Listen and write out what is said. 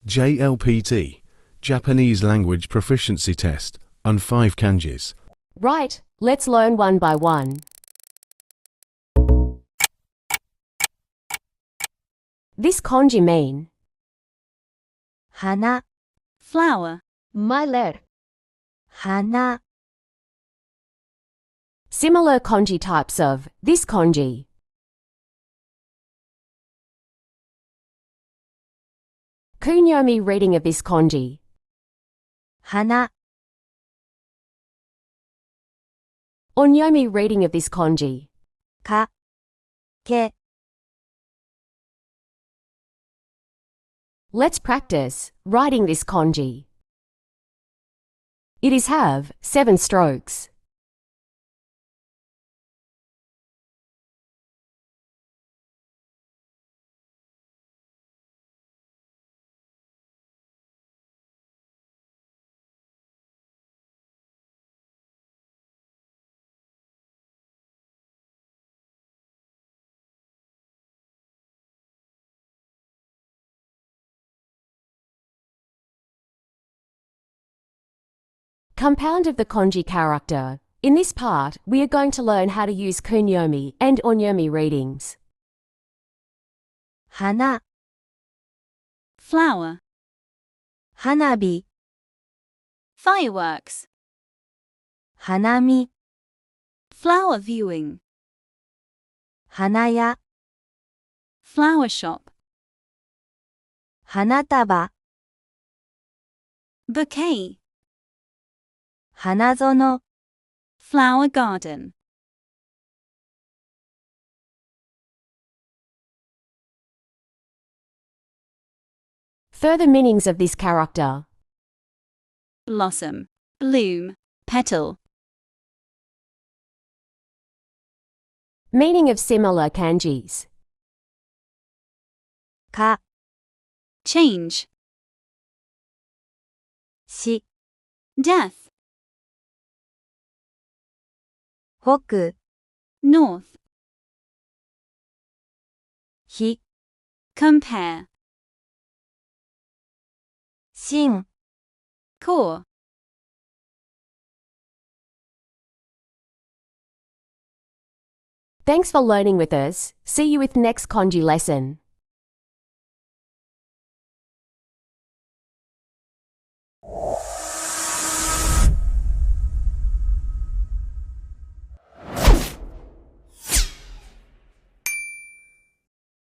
JLPT, Japanese Language Proficiency Test, on 5 kanjis. Right, let's learn one by one. This kanji mean 花 flower, maler. 花 Similar kanji types of this kanji. Kunyomi reading of this kanji. 花 Onyomi reading of this kanji. かけ Let's practice writing this kanji. It is have 7 strokes. Compound of the kanji character. In this part, we are going to learn how to use kunyomi and onyomi readings. 花 flower, 花火 fireworks, 花見 flower viewing, 花屋 flower shop, 花束 bouquet, 花園 flower garden. Further meanings of this character. Blossom, bloom, petal. Meaning of similar kanjis. か Change, し death, 北 north, ひ compare, 新 core. Thanks for learning with us. See you with next kanji lesson.